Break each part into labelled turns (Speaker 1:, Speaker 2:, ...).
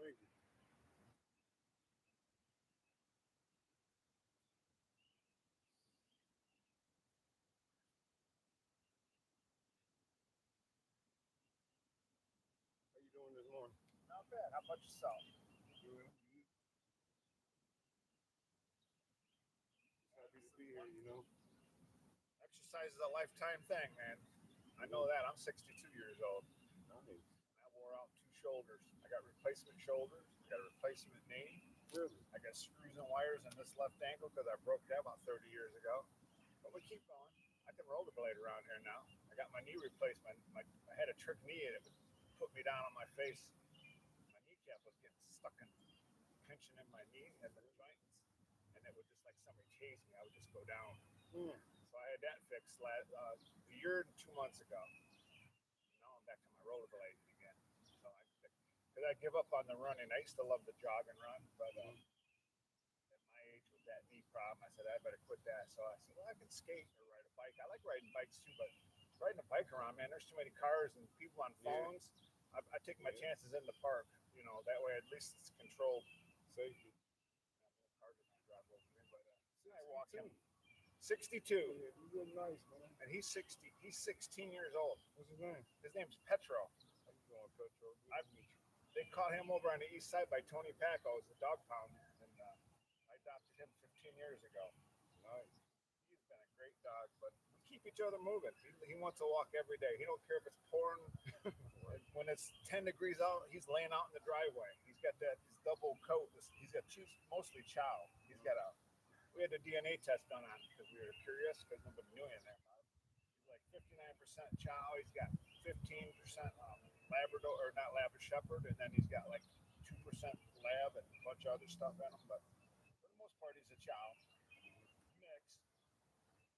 Speaker 1: Thank you. How you doing this morning?
Speaker 2: Not bad. How about yourself?
Speaker 1: Doing happy to be here.
Speaker 2: Exercise is a lifetime thing, man. I know that. I'm 62 years old.
Speaker 1: Nice.
Speaker 2: I wore out two shoulders. I got replacement shoulders. I got a replacement knee.
Speaker 1: Really?
Speaker 2: I got screws and wires in this left ankle because I broke that about 30 years ago. But we keep going. I can rollerblade around here now. I got my knee replaced. I had a trick knee and it would put me down on my face. My kneecap was getting stuck and pinching in my knee and the joints. And it would just like somebody chase me. I would just go down.
Speaker 1: Mm.
Speaker 2: So I had that fixed a year and 2 months ago. Now I'm back to my rollerblading again. So because I give up on the running. I used to love to jog and run, but at my age with that knee problem, I said I better quit that. So I said, well, I can skate or ride a bike. I like riding bikes too, but riding a bike around, man, there's too many cars and people on
Speaker 1: Yeah.
Speaker 2: phones. I take my chances in the park. That way at least it's controlled.
Speaker 1: Safety.
Speaker 2: No cars are gonna drive over me, but I walk
Speaker 1: 62.
Speaker 2: him. 62,
Speaker 1: Yeah, you look nice, man.
Speaker 2: and he's 60. He's 16 years old.
Speaker 1: What's his name?
Speaker 2: His name's Petro.
Speaker 1: How you doing, Petro? Good
Speaker 2: I-
Speaker 1: to meet you.
Speaker 2: They caught him over on the east side by Tony Pacco as a dog pound, and I adopted him 15 years ago.
Speaker 1: Nice.
Speaker 2: He's been a great dog, but we keep each other moving. He wants to walk every day. He don't care if it's pouring. When it's 10 degrees out, he's laying out in the driveway. He's got his double coat. He's got mostly chow. We had a DNA test done on him because we were curious because nobody knew anything about him. He's like 59% chow. He's got 15% Labrador, or not Labrador Shepherd, and then he's got like 2% Lab and a bunch of other stuff in him. But for the most part, he's a chow mix.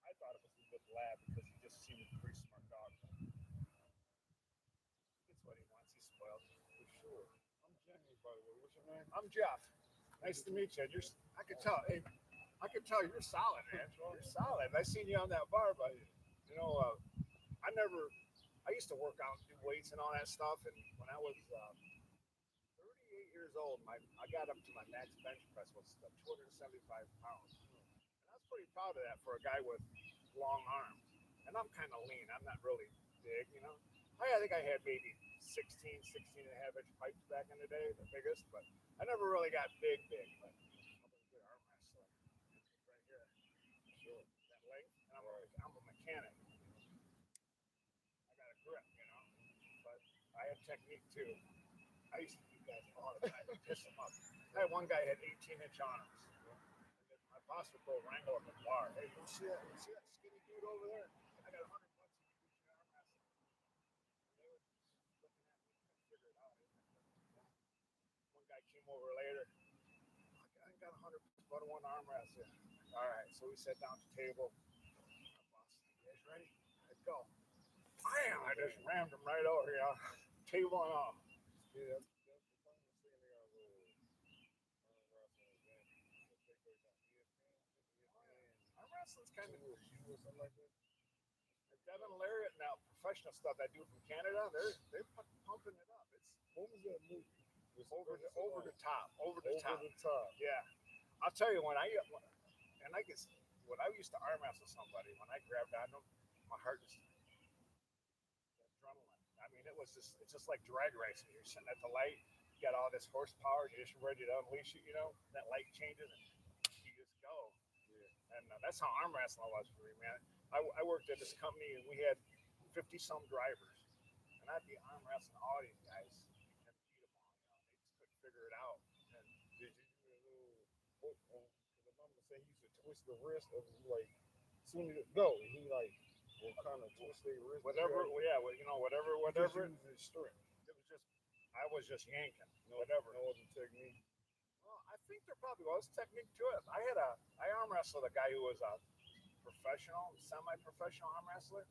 Speaker 2: I thought it was a good Lab because he just seemed a pretty smart dog. He gets what he wants. He's spoiled.
Speaker 1: For sure. I'm Jamie, by the way. What's your name?
Speaker 2: I'm Jeff. Nice to meet you. I could tell. Hey, I could tell you're solid, man. You're solid. I seen you on that bar, but I never. I used to work out and do weights and all that stuff. And when I was 38 years old, I got up to my max bench press was 275 pounds, and I was pretty proud of that for a guy with long arms. And I'm kind of lean. I'm not really big. I think I had maybe 16 and a half inch pipes back in the day, the biggest, but I never really got big. But I was a good arm wrestler. Right here,
Speaker 1: Sure.
Speaker 2: that length, and I'm a mechanic. I got a grip. But I had technique too. I used to beat guys all the time, piss them up. I had one guy had 18-inch arms. And then my boss would go wrangle him at the bar. Hey, you see that? Skinny dude over there? I got $100 if you beat your arm wrestling. And they were just looking at me, couldn't figure it out. One guy came over later. I ain't got 100 but one arm wrestle. All right, so we sat down at the table. My boss, you guys ready? Let's go. Bam! I just rammed him right over here, table and all.
Speaker 1: Yeah, that's the famous thing they got arm wrestling again. That take place on ESPN.
Speaker 2: Arm wrestling's kind of.
Speaker 1: Or something like that.
Speaker 2: Devin Lariat now, professional stuff I do from Canada, they're pumping it up. It's
Speaker 1: What was that movie?
Speaker 2: over the top, over the
Speaker 1: Over
Speaker 2: top.
Speaker 1: the top.
Speaker 2: Yeah, I'll tell you when I guess when I used to arm wrestle somebody, when I grabbed on them, my heart just adrenaline. I mean, it's just like drag racing. You're sitting at the light, you got all this horsepower, you're just ready to unleash it. That light changes and you just go.
Speaker 1: Yeah.
Speaker 2: And that's how arm wrestling was for me, man. I worked at this company and we had 50 some drivers, and I'd be arm wrestling all these guys and beat them all. They just couldn't figure it out. And
Speaker 1: Did you do a little hook on? Because I remember saying he used to twist the wrist of like, soon as it go, he like will kind of twist their wrist.
Speaker 2: whatever,
Speaker 1: together.
Speaker 2: yeah, whatever.
Speaker 1: Just use his strength.
Speaker 2: It was just, I was just yanking,
Speaker 1: No,
Speaker 2: whatever.
Speaker 1: no other technique.
Speaker 2: Well, I think there probably was technique to it. I arm wrestled a guy who was a professional, semi-professional arm wrestler,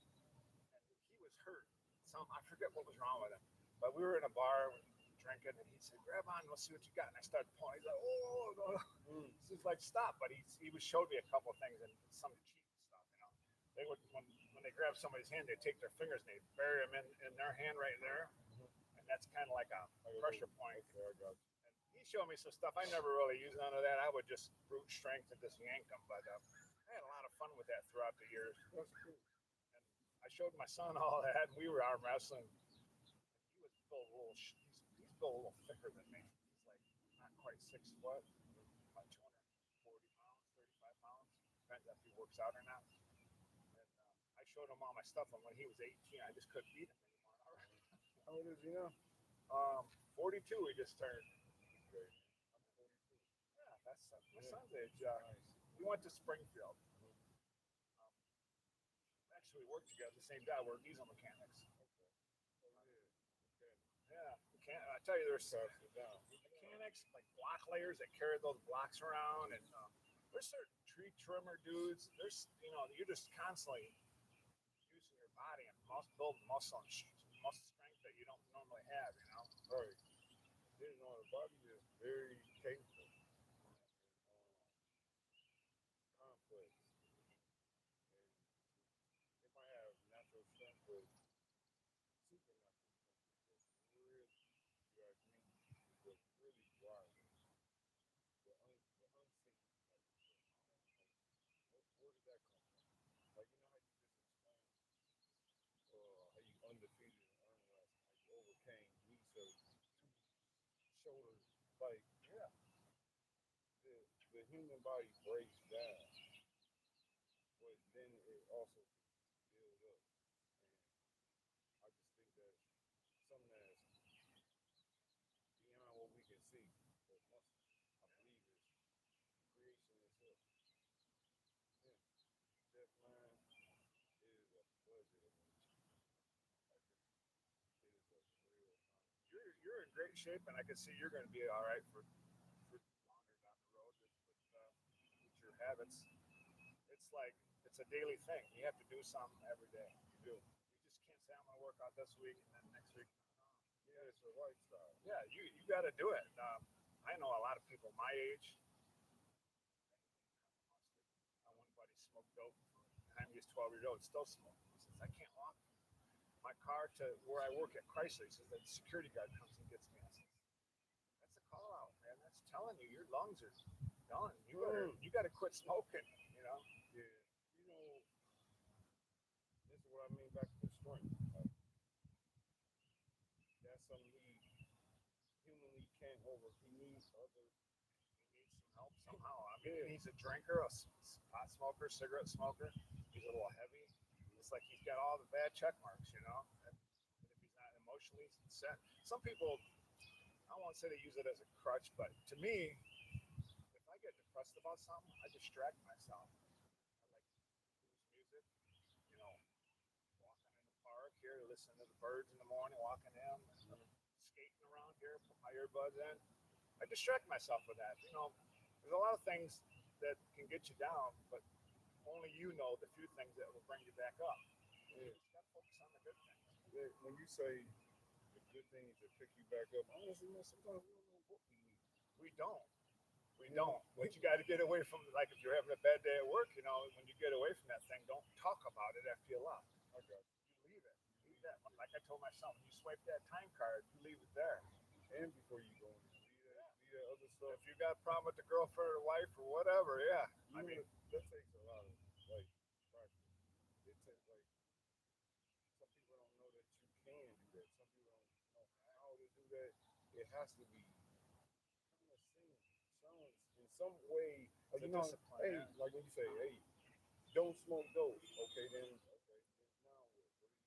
Speaker 2: and he was hurt. I forget what was wrong with him, but we were in a bar drinking, and he said, "Grab on, let's see what you got." And I started pulling. He's like, "Oh, no."
Speaker 1: Mm.
Speaker 2: He's like, "Stop!" But he was showed me a couple of things and some cheap stuff. They would when they grab somebody's hand, they take their fingers and they bury them in their hand right there,
Speaker 1: Mhm.
Speaker 2: and that's kind of like a
Speaker 1: Like a
Speaker 2: pressure
Speaker 1: little-
Speaker 2: point.
Speaker 1: Okay, I got you.
Speaker 2: And he showed me some stuff. I never really used none of that. I would just brute strength and just yank them. But I had a lot of fun with that throughout the years.
Speaker 1: That's cool.
Speaker 2: I showed my son all that, and we were arm wrestling. He was built a little. He's built a little thicker than me. He's like not quite 6 foot, about 240 pounds, 35 pounds. Depends if he works out or not. And I showed him all my stuff, and when he was 18, I just couldn't beat him anymore.
Speaker 1: How old is he now?
Speaker 2: 42, he just turned.
Speaker 1: Okay. I'm 42.
Speaker 2: Yeah, that's my
Speaker 1: Yeah.
Speaker 2: son's age.
Speaker 1: Nice.
Speaker 2: We went to Springfield. Actually, we worked together the same job. We're diesel mechanics.
Speaker 1: Oh, yeah. Okay.
Speaker 2: Yeah, I tell you, there's
Speaker 1: Pass it down.
Speaker 2: mechanics like block layers that carry those blocks around, and there's certain tree trimmer dudes. There's you're just constantly using your body and building muscle and muscle strength that you don't normally have.
Speaker 1: Right. The body is very capable. Complex. And it might have natural strength, but supernatural strength. Because really, you ask me, was really wild. The unseen. Where did that come from? Like, you know how you just explained how you undefeated in arm wrestling, how you overcame knee surgery, two shoulders. Like,
Speaker 2: Yeah,
Speaker 1: the human body breaks down, but then it also builds up. And I just think that's something that's beyond what we can see. But muscle, I believe, is creation itself. Yeah, Chef Man, it is a pleasure to meet you. Like, it is a real honor.
Speaker 2: you're in great shape, and I can see you're going to be all right for longer down the road with your habits. It's like it's a daily thing. You have to do something every day.
Speaker 1: You do.
Speaker 2: You just can't say I'm going to work out this week and then next week.
Speaker 1: Yeah, it's a lifestyle.
Speaker 2: Yeah, you got to do it. I know a lot of people my age. One buddy smoked dope from the time he was 12 years old. Still smoking. He says I can't walk my car to where I work at Chrysler. He says the security guard comes and gets me. I says that's a call out, man. That's telling you your lungs are done. You got to quit smoking.
Speaker 1: Yeah. This is what I mean back to the strength. Like, that's something he humanly can't over. He needs other.
Speaker 2: He needs some help somehow. I mean, he's a drinker, a pot smoker, cigarette smoker. He's a little heavy. It's like he's got all the bad check marks, And if he's not emotionally set, some people, I won't say they use it as a crutch, but to me, if I get depressed about something, I distract myself. I like blues music, walking in the park here, listening to the birds in the morning, walking in, skating around here, put my earbuds in. I distract myself with that. There's a lot of things that can get you down, but only you know the few things that will bring you back up.
Speaker 1: Yeah.
Speaker 2: You just got to focus on the good things.
Speaker 1: When you say the good things that pick you back up, honestly, man, sometimes we don't know what we need.
Speaker 2: We don't. We don't. But you got to get away from, like, if you're having a bad day at work, when you get away from that thing, don't talk about it after you left.
Speaker 1: I got you.
Speaker 2: You leave it. Leave that. Like I told my son, when you swipe that time card, you leave it there.
Speaker 1: And before you go in, leave that other stuff.
Speaker 2: If you got a problem with the girlfriend or wife or whatever, yeah.
Speaker 1: I mean, that takes a lot of practice. It takes some people don't know that you can do that. Some people don't know how to do that. It has to be kind of seen, shown in some way. Like, hey, like when you say, hey, don't smoke dope. Okay, then now what? What do you?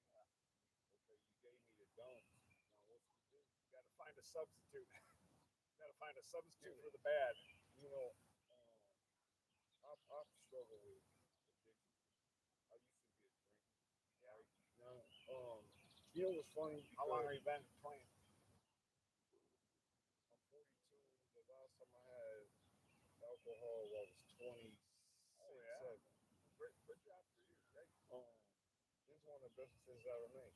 Speaker 1: Okay, you gave me the don't. Now what's to do?
Speaker 2: You got to find a substitute. You got to find a substitute for the bad.
Speaker 1: I've struggled with addiction. I used to be a drinker.
Speaker 2: Yeah.
Speaker 1: Right? Now, what's funny?
Speaker 2: How long have you been playing?
Speaker 1: I'm 42. The last time I had alcohol, I was 26,
Speaker 2: Oh, yeah.
Speaker 1: 7.
Speaker 2: Good job for you. Right?
Speaker 1: This is one of the best decisions I ever made.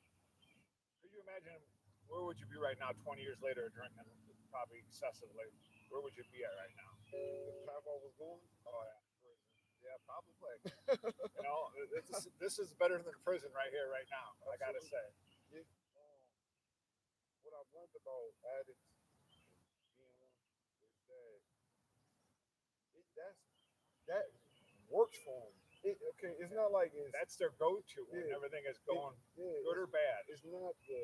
Speaker 2: Could you imagine where would you be right now 20 years later drinking probably excessively? Where would you be at right now?
Speaker 1: The path I was going,
Speaker 2: Oh, yeah. Yeah, probably. This is better than prison right here, right now. I got to say.
Speaker 1: yeah. What I've learned about addicts, being one, that works for them. Okay, it's not like
Speaker 2: That's their go-to when
Speaker 1: yeah,
Speaker 2: everything is
Speaker 1: it,
Speaker 2: going
Speaker 1: yeah,
Speaker 2: good or bad.
Speaker 1: it's not the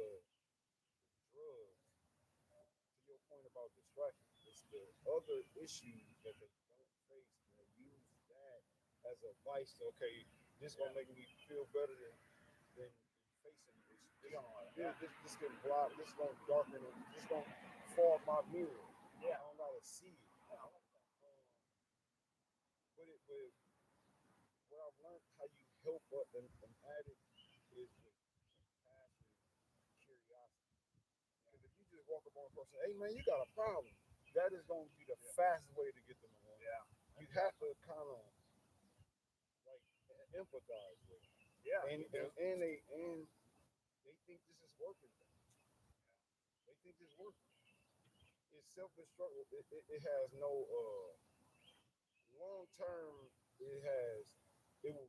Speaker 1: drugs. To your point about distraction, it's the other issues that they don't face, and they use that as a vice. Okay, this gonna make me feel better than facing this. This can block. This gonna darken it. This gonna fog my mirror. I
Speaker 2: Yeah.
Speaker 1: don't gotta see it. But what I've learned how you help an addict is with compassion, curiosity. Because if you just walk up on a person, hey man, you got a problem, that is going to be the fastest way to get them along.
Speaker 2: Yeah.
Speaker 1: You have to kind of like empathize with them.
Speaker 2: Yeah.
Speaker 1: And they think this is working. They think this is working. It's self-destructive. It has no long term. It will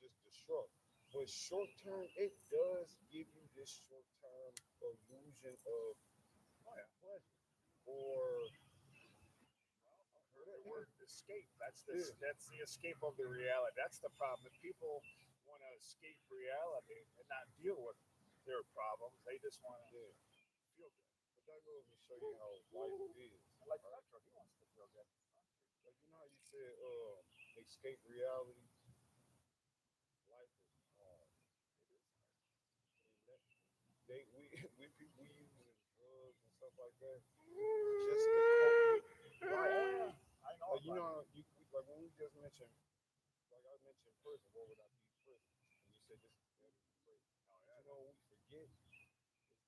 Speaker 1: just destruct. But short term, it does give you this short term illusion of pleasure or
Speaker 2: The word escape. That's
Speaker 1: yeah,
Speaker 2: that's the escape of the reality. That's the problem. If people want to escape reality and not deal with their problems, they just want to
Speaker 1: yeah.
Speaker 2: feel good.
Speaker 1: But that goes to show you how life is.
Speaker 2: I like
Speaker 1: Right?
Speaker 2: Retro. He wants to feel good.
Speaker 1: Like you know how you said escape reality. Life is hard.
Speaker 2: It is hard.
Speaker 1: And that, we people we using drugs and stuff like that just to cope with life.
Speaker 2: I know.
Speaker 1: Like you know, like when we just mentioned, like I mentioned prison. What would I be prison? And you said this is better than prison.
Speaker 2: Oh,
Speaker 1: But you know what we forget is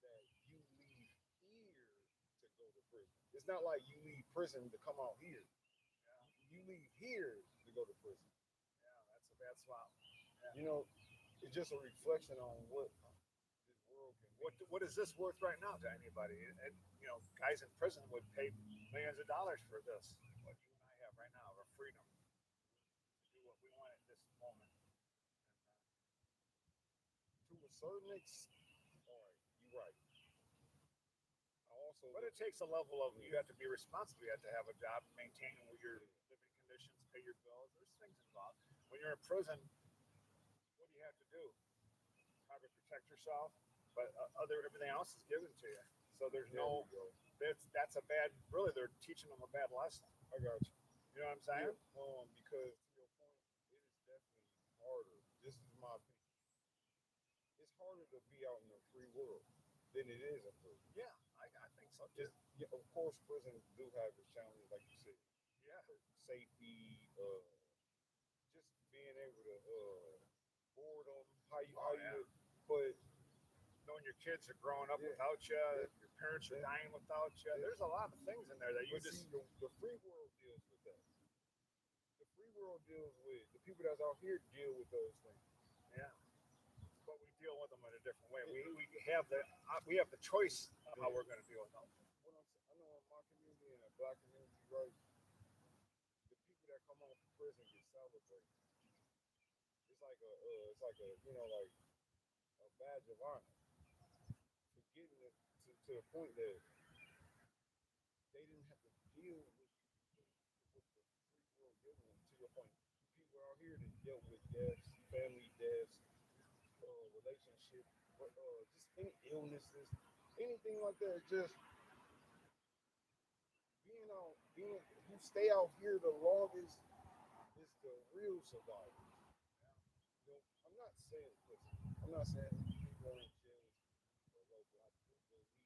Speaker 1: that you leave here to go to prison. It's not like you leave prison to come out here.
Speaker 2: yeah.
Speaker 1: You leave here to go to prison.
Speaker 2: Yeah. That's a bad swap. Yeah.
Speaker 1: You know, it's just a reflection on what this world can be.
Speaker 2: What is this worth right now to anybody? And guys in prison would pay millions of dollars for this. What you and I have right now, our freedom to do what we want at this moment.
Speaker 1: To a certain extent, all right, you're right. I also,
Speaker 2: But it takes a level of you have to be responsible. You have to have a job, maintain your living conditions, pay your bills. There's things involved. When you're in prison, what do you have to do? Probably protect yourself, but everything else is given to you. So there's
Speaker 1: there
Speaker 2: no
Speaker 1: we go.
Speaker 2: that's a bad. Really, they're teaching them a bad lesson.
Speaker 1: I got you.
Speaker 2: You know what I'm saying?
Speaker 1: Yeah, because to your point, it is definitely harder. This is my opinion. It's harder to be out in the free world than it is in prison.
Speaker 2: Yeah, I think so too.
Speaker 1: Just yeah, of course, prison do have its challenges, like you said,
Speaker 2: Yeah,
Speaker 1: safety, just being able to boredom,
Speaker 2: Oh,
Speaker 1: how
Speaker 2: yeah.
Speaker 1: you, but
Speaker 2: knowing your kids are growing up
Speaker 1: yeah,
Speaker 2: without you,
Speaker 1: yeah,
Speaker 2: your parents are
Speaker 1: yeah,
Speaker 2: dying without you.
Speaker 1: yeah.
Speaker 2: There's a lot of things in there that you
Speaker 1: But
Speaker 2: just
Speaker 1: see, the free world deals with that. The free world deals with the people that's out here deal with those things.
Speaker 2: yeah. But we deal with them in a different way. We have the choice of how
Speaker 1: Yeah.
Speaker 2: we're going to deal with them.
Speaker 1: What I'm saying, I know in my community and a black community, right, the people that come home from prison get celebrated. It's like a like a badge of honor for getting it to the point that they didn't have to deal with what the free world dealing with. To your point, people out here that dealt with deaths, family deaths, relationship, just any illnesses, anything like that. Just being who stay out here the longest is the real survivors. You know, I'm not saying people in jails are low, but I do believe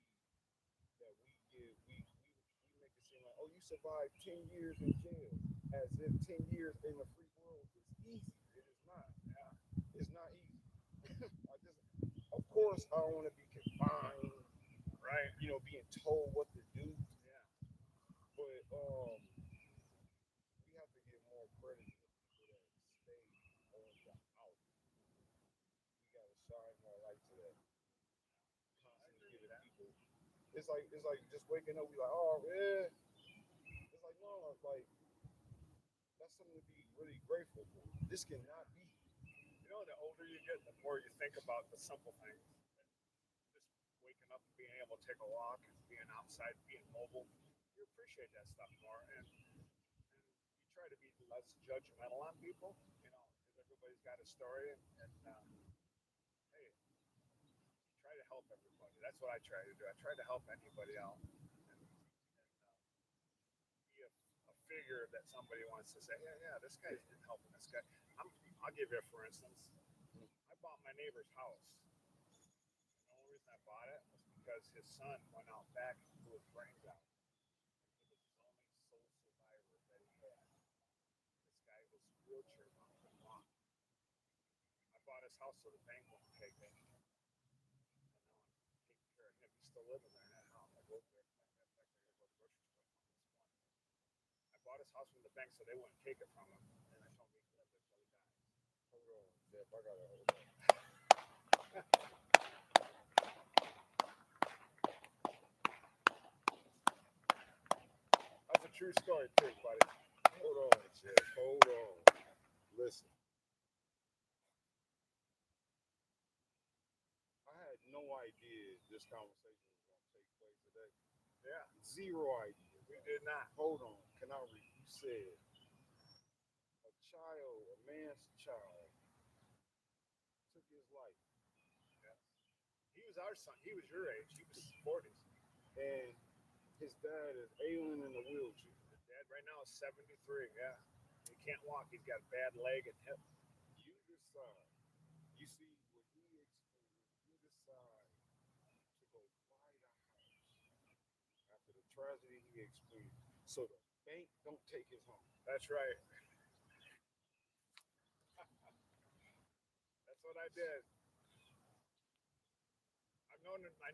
Speaker 1: that we make it seem like, oh, you survived 10 years in jail, as if 10 years in the free world is easy. It is not. It's not easy. Of course, I don't want to be confined,
Speaker 2: Right?
Speaker 1: being told what to do,
Speaker 2: Yeah.
Speaker 1: but we have to give more credit to the people that stay on the out. We got to shine more light to that.
Speaker 2: I
Speaker 1: Constantly
Speaker 2: agree with
Speaker 1: giving
Speaker 2: that.
Speaker 1: people. It's like just waking up. We like, oh yeah. It's like no, it's like that's something to be really grateful for. This cannot be.
Speaker 2: The older you get, the more you think about the simple things. Just waking up and being able to take a walk and being outside, being mobile. You appreciate that stuff more, and you try to be less judgmental on people, because everybody's got a story, and hey, try to help everybody. That's what I try to do. I try to help anybody out, and be a figure that somebody wants to say, yeah, yeah, this guy's been helping this guy. I'll give you a for instance. I bought my neighbor's house. The only reason I bought it was because his son went out back and blew his brains out. He was his only sole survivor that he had. This guy was wheelchair bound and walk. I bought his house so the bank wouldn't take it. And now I'm taking care of him. He's still living there in that house. I go there. In fact, I gotta go to the grocery store from this morning. I bought his house from the bank so they wouldn't take it from him. And I told him he could live there till he dies.
Speaker 1: Hold on, Jeff. I gotta hold on.
Speaker 2: That's a true story too, buddy.
Speaker 1: Hold on, Jeff. Hold on. Listen. I had no idea this conversation was going to take place today.
Speaker 2: Yeah,
Speaker 1: Zero idea.
Speaker 2: we did not.
Speaker 1: Hold on. Can I read? You said a man's child, took his life,
Speaker 2: Yeah. He was our son. He was your age. He was 40s.
Speaker 1: and his dad is ailing in a wheelchair.
Speaker 2: His dad right now is 73. Yeah, he can't walk. He's got a bad leg and hip.
Speaker 1: You decide. You see what he experienced. You decide to go buy the house after the tragedy he experienced, so the bank don't take his home.
Speaker 2: That's right. That's what I did. I've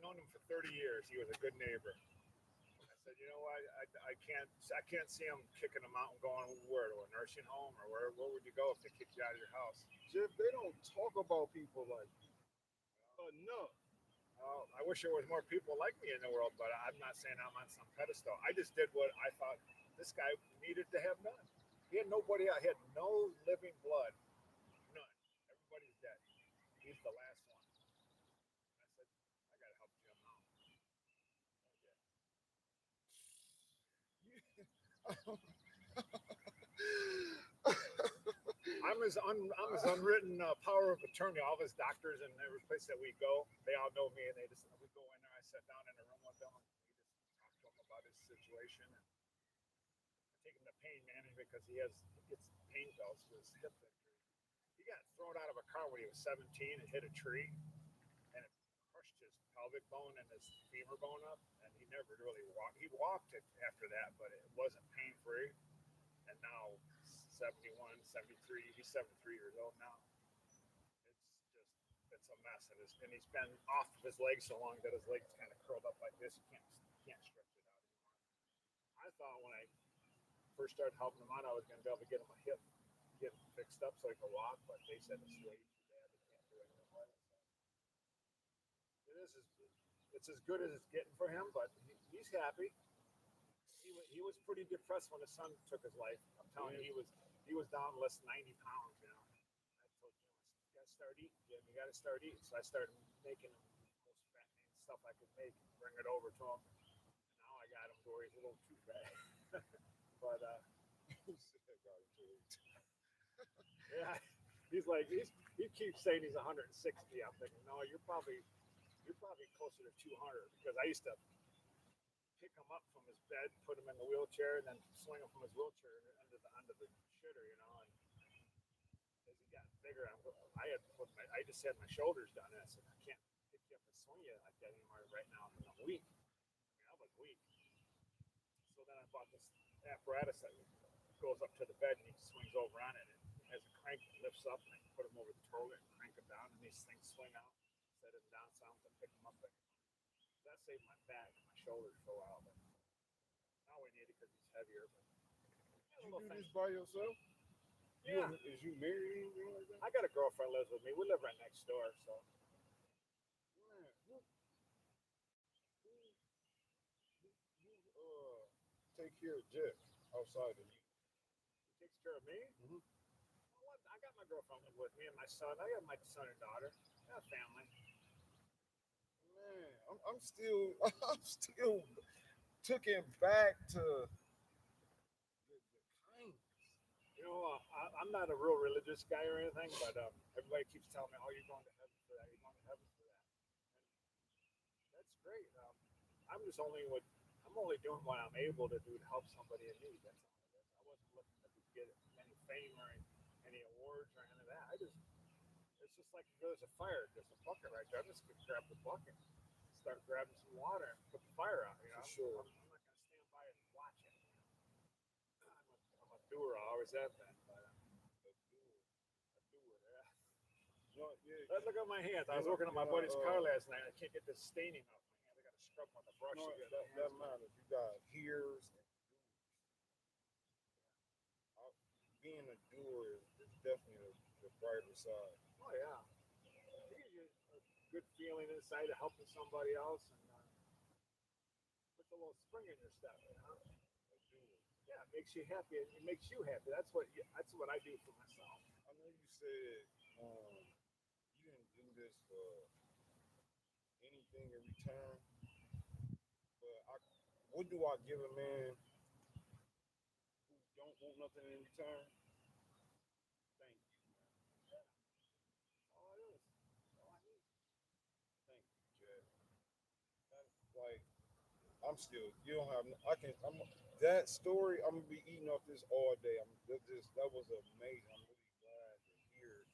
Speaker 2: known him for 30 years. He was a good neighbor. I said, you know what? I can't see him kicking him out and going where, to a nursing home, or where would you go if they kicked you out of your house?
Speaker 1: Jeff, they don't talk about people like you enough.
Speaker 2: I wish there was more people like me in the world, but I'm not saying I'm on some pedestal. I just did what I thought this guy needed to have done. He had nobody. I had no living blood, none. Everybody's dead. He's the last one. I said, I gotta help Jim out. I'm his unwritten power of attorney. All of his doctors and every place that we go, they all know me, and we go in there. I sit down in a room with them, and we just talk to him about his situation. And I take him to pain management because he gets pain pills for his hip injury. He got thrown out of a car when he was 17 and hit a tree, and it crushed his pelvic bone and his femur bone up, and he never really walked. He walked it after that, but it wasn't pain free. And now 71, 73, he's 73 years old now. It's a mess, and he's been off of his legs so long that his legs kind of curled up like this. He can't stretch it out anymore. I thought when I first started helping him out, I was going to be able to get him a hip, get him fixed up so he could walk, but they said it's way too bad. They can't do anything with it. So it's as good as it's getting for him, but he's happy. He was pretty depressed when his son took his life. I'm telling you, he was down less than 90 pounds. I told Jim, you got to start eating, Jim. You got to start eating. So I started making him most fattening stuff I could make and bring it over to him. And now I got him to where he's a little too fat. But yeah, he's like he keeps saying he's 160. I'm thinking, no, you're probably closer to 200, because I used to pick him up from his bed, put him in the wheelchair, and then swing him from his wheelchair under the shitter, and as he got bigger, I just had my shoulders done, and I said, I can't pick you up and swing you like that anymore right now. I'm weak. I was weak. So then I bought this apparatus that goes up to the bed, and he swings over on it, and it has a crank that lifts up, and I can put him over the toilet and crank him down, and these things swing out, set him down some to pick him up again. That saved my back and my shoulders for a while, but now we need it because he's heavier. But
Speaker 1: you do this by yourself?
Speaker 2: Yeah.
Speaker 1: Is you married? Like that?
Speaker 2: I got a girlfriend lives with me. We live right next door, so.
Speaker 1: Man, who take care of Jeff outside of you?
Speaker 2: He takes care of me?
Speaker 1: Mm-hmm.
Speaker 2: I got my girlfriend live with me and my son. I got my son and daughter. I got family.
Speaker 1: Man, I'm still taken back to the kindness.
Speaker 2: I'm not a real religious guy or anything, but everybody keeps telling me, "Oh, you're going to heaven for that. You're going to heaven for that." And that's great. I'm only doing what I'm able to do to help somebody in need. That's all it is. I wasn't looking to get any fame or any awards or any of that. It's just like if there's a fire, there's a bucket right there. I'm just gonna grab the bucket, start grabbing some water, and put the fire out.
Speaker 1: For sure.
Speaker 2: I'm not gonna stand by and watch it. I'm a doer. I always have been, but
Speaker 1: A duel.
Speaker 2: a doer. Yeah.
Speaker 1: No, yeah.
Speaker 2: Look at my hands. I was
Speaker 1: You're
Speaker 2: working on my
Speaker 1: not,
Speaker 2: buddy's car last night. I can't get this staining off my hands. I got to scrub them with a brush.
Speaker 1: no,
Speaker 2: to get
Speaker 1: that,
Speaker 2: my
Speaker 1: that
Speaker 2: hands
Speaker 1: matters. You got hears and doers. Being a doer is definitely the brighter side.
Speaker 2: Oh yeah. It gives you a good feeling inside of helping somebody else, and puts a little spring in your step.
Speaker 1: A doer.
Speaker 2: Yeah, it makes you happy. It makes you happy. That's what I do for myself.
Speaker 1: I know you said you didn't do this for anything in return, but what do I give a man who don't want nothing in return? Thank you, man.
Speaker 2: Yeah, that's all it is. That's all I need.
Speaker 1: Thank you, Jed. Like I'm still. You don't have. I can. I'm that story. I'm gonna be eating off this all day. That was amazing. I'm really glad to hear is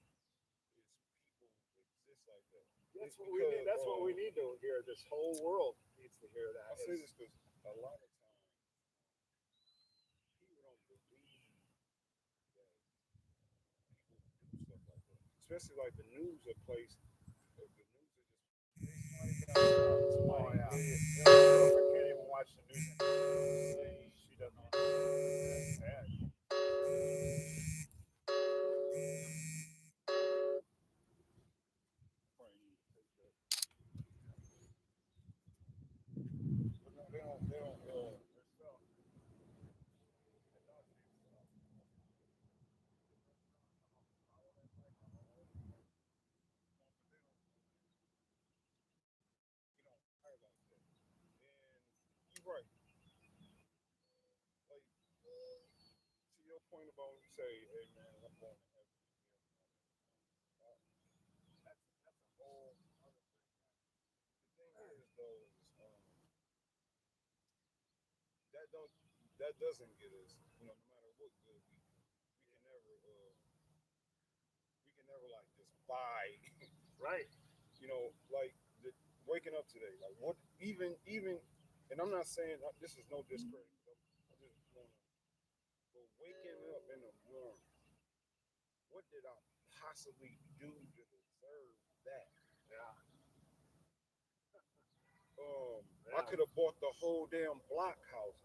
Speaker 1: people exist like that.
Speaker 2: That's
Speaker 1: It's
Speaker 2: what we need.
Speaker 1: because
Speaker 2: That's what we need to hear. This whole world needs to hear
Speaker 1: I
Speaker 2: that.
Speaker 1: say this because a lot of times people don't believe that people do stuff like that. Especially like the news are placed. The news are just
Speaker 2: Oh
Speaker 1: somebody
Speaker 2: yeah.
Speaker 1: dead.
Speaker 2: My girlfriend can't even watch the news anymore. She doesn't know. That's bad.
Speaker 1: Probably need to take that. But no, they don't. They don't.
Speaker 2: There's still.
Speaker 1: You don't highlight that. And you're right. Like to your point about when you say, "Hey man, I'm going to heaven." That's a whole other thing. The thing is, though, is that don't that doesn't get us. You know, no matter what good we can never we can never like just buy.
Speaker 2: Right.
Speaker 1: You know, like waking up today. Like what? Even, and I'm not saying this is no discredit. I just want to. But waking up in the morning, what did I possibly do to deserve that?
Speaker 2: Yeah.
Speaker 1: I
Speaker 2: Yeah.
Speaker 1: could have bought the whole damn block houses.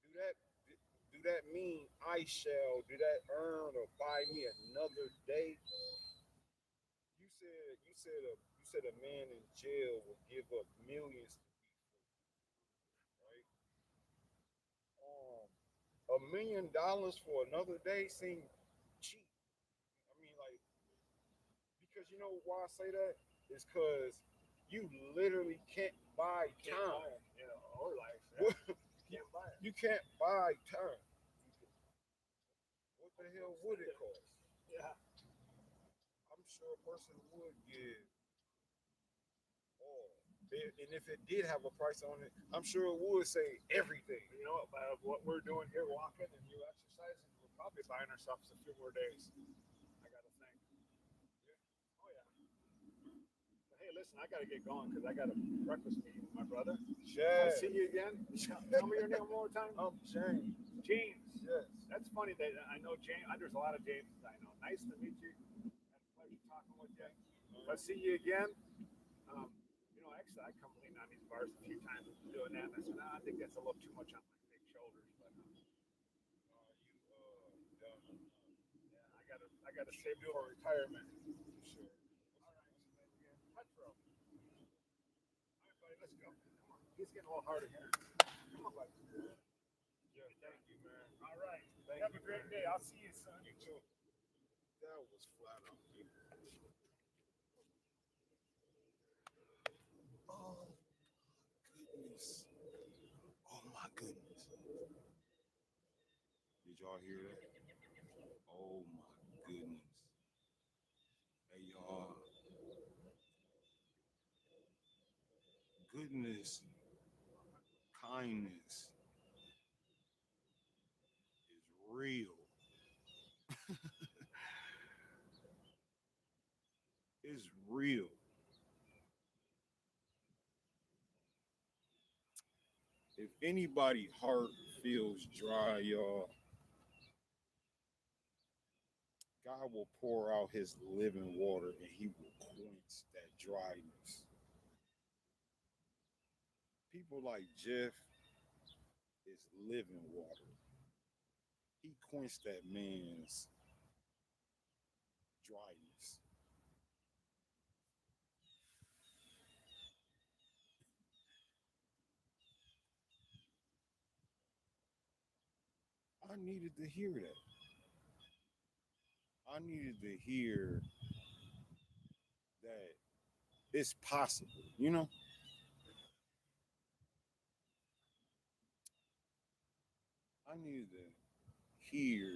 Speaker 1: Do that? Do that mean I shall? Do that earn or buy me another day? You said a man in jail will give up millions to be free, right? $1 million for another day seems cheap. I mean, like because you know why I say that is because you literally can't buy
Speaker 2: Can't
Speaker 1: time.
Speaker 2: buy it. Or life. Yeah. Can't buy it.
Speaker 1: You can't buy time. What the hell
Speaker 2: Don't
Speaker 1: would
Speaker 2: spend
Speaker 1: it
Speaker 2: it.
Speaker 1: cost?
Speaker 2: Yeah.
Speaker 1: I'm sure a person would give all. And if it did have a price on it, I'm sure it would say everything.
Speaker 2: You know what? By what we're doing here, walking and you exercising, we're probably buying ourselves a few more days. I got to think. Oh yeah. But hey, listen, I got to get going because I got a breakfast meeting with my brother. I'll
Speaker 1: Chad,
Speaker 2: see you again. Tell me your name one more time.
Speaker 1: I'm James.
Speaker 2: James.
Speaker 1: Yes.
Speaker 2: That's funny that I know James. There's a lot of Jameses I know. Nice to meet you. Had a pleasure talking with you. If I see you again, actually, I come lean on these bars a few times doing that. And I said, nah, I think that's a little too much on my big shoulders. But yeah, I gotta save for retirement.
Speaker 1: For sure.
Speaker 2: All right, Petro. All right, buddy, let's go. Come on. He's getting a little harder here. Come on, buddy.
Speaker 1: Yeah, thank you, man.
Speaker 2: All right.
Speaker 1: Thank
Speaker 2: Have
Speaker 1: you,
Speaker 2: a great
Speaker 1: man.
Speaker 2: day. I'll see you soon.
Speaker 1: You too. That was flat out beautiful. Oh goodness. Oh my goodness. Did y'all hear that? Oh my goodness. Hey y'all, goodness, kindness is real. It's real. If anybody heart feels dry, y'all, God will pour out his living water and he will quench that dryness. People like Jeff is living water. He quenched that man's dryness. I needed to hear that. I needed to hear that it's possible, you know? I needed to hear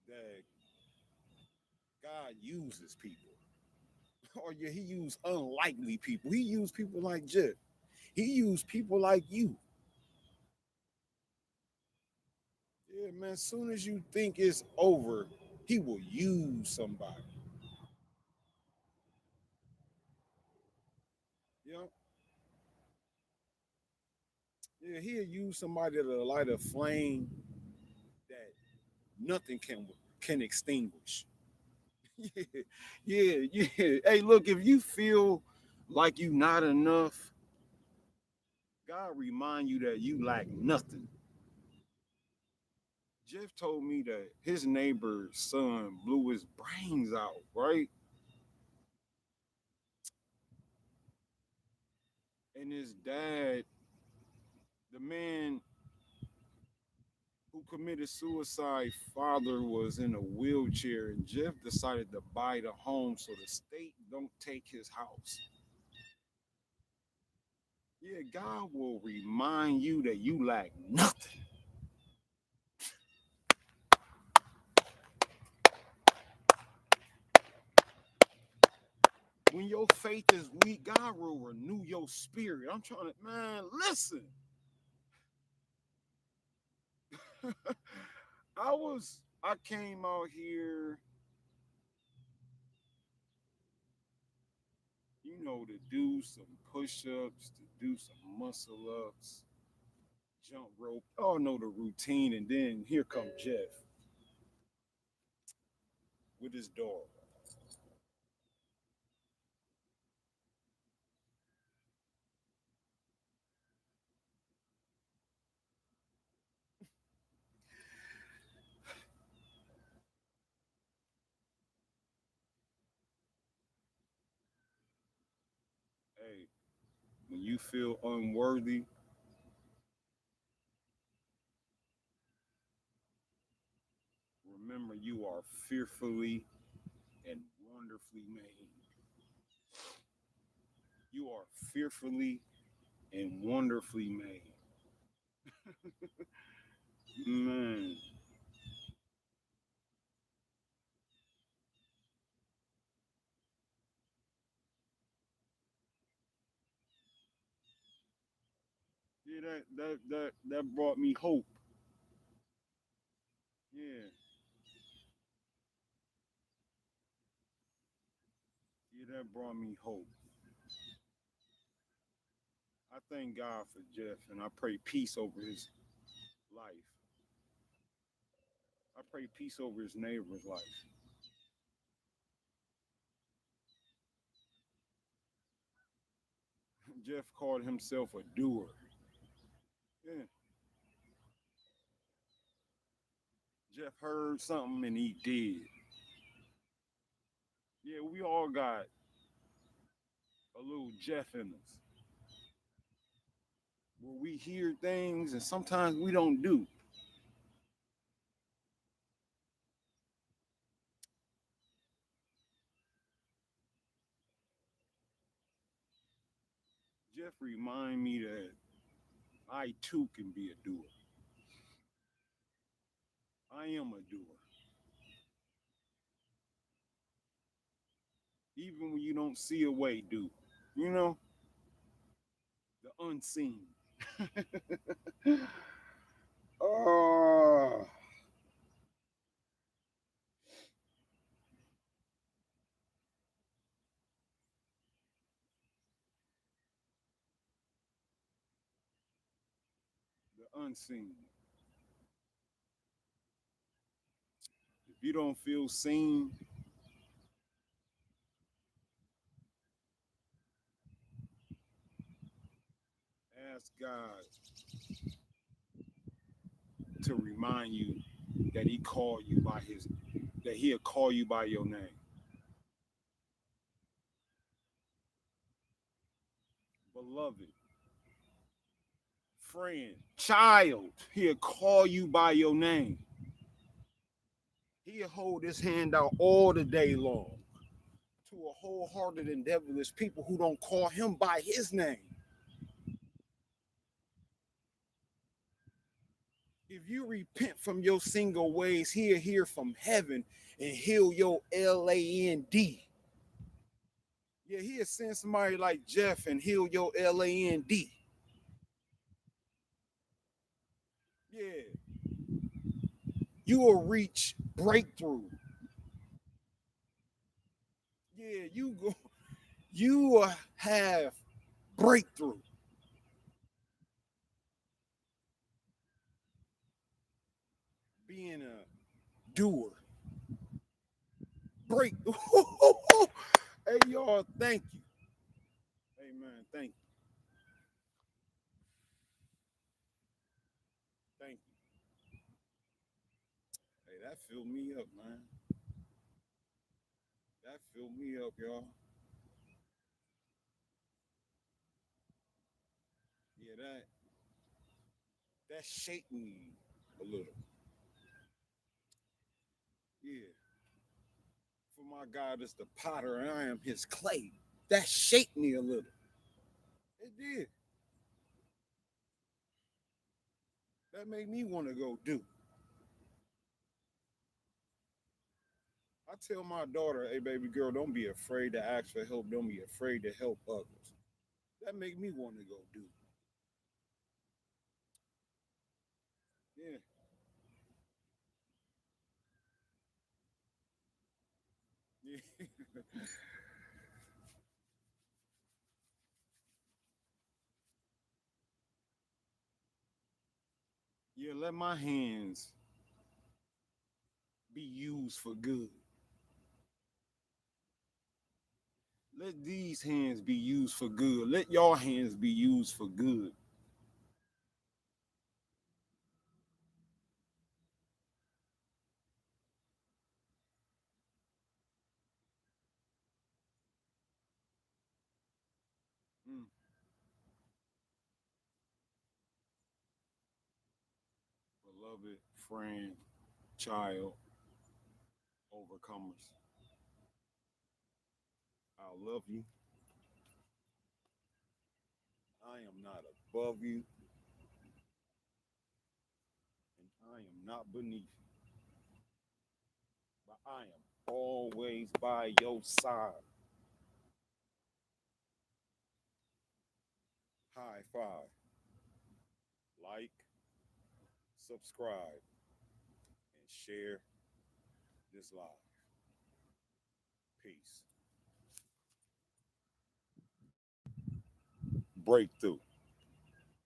Speaker 1: that God uses people. Or yeah, he used unlikely people. He used people like Jeff. He used people like you. Yeah, man. As soon as you think it's over, he will use somebody. You know? Yeah, he'll use somebody to light a flame that nothing can extinguish. Yeah, yeah, yeah. Hey, look, if you feel like you not enough, God remind you that you lack nothing. Jeff told me that his neighbor's son blew his brains out, right? And his dad, the man who committed suicide father, was in a wheelchair, and Jeff decided to buy the home so the state don't take his house. Yeah, God will remind you that you lack nothing. When your faith is weak, God will renew your spirit. I'm trying to, man, listen. I came out here, to do some push-ups, to do some muscle ups, jump rope. All know the routine, and then here comes Jeff with his dog. Hey, when you feel unworthy, remember you are fearfully and wonderfully made. You are fearfully and wonderfully made. Man, yeah, that brought me hope. Yeah, yeah, that brought me hope. I thank God for Jeff, and I pray peace over his life. I pray peace over his neighbor's life. Jeff called himself a doer. Yeah, Jeff heard something and he did. Yeah, we all got a little Jeff in us where we hear things and sometimes we don't do. Jeff remind me that I too can be a doer. I am a doer. Even when you don't see a way, do. You know, the unseen. Oh, the unseen. If you don't feel seen, ask God to remind you that He called you by His, that He'll call you by your name. Beloved, friend, child, He'll call you by your name. He'll hold His hand out all the day long to a wholehearted and devilish people who don't call Him by His name. If you repent from your single ways, He'll hear from heaven and heal your land. Yeah, He'll send somebody like Jeff and heal your land. Yeah, you will reach breakthrough. Yeah, you will have breakthrough. Being a doer. Breakthrough. Hey, y'all, thank you. Amen. Thank you. Thank you. Hey, that filled me up, man. That filled me up, y'all. Yeah, that shaped me a little. Yeah. For my God is the potter and I am his clay. That shaped me a little. It did. That made me want to go do. I tell my daughter, hey baby girl, don't be afraid to ask for help. Don't be afraid to help others. That make me want to go do. Yeah. Yeah. Yeah, let my hands be used for good. Let these hands be used for good. Let your hands be used for good. Mm. Beloved friend, child, overcomers. I love you. I am not above you, and I am not beneath you, but I am always by your side. High five, like, subscribe, and share this live. Peace. Breakthrough.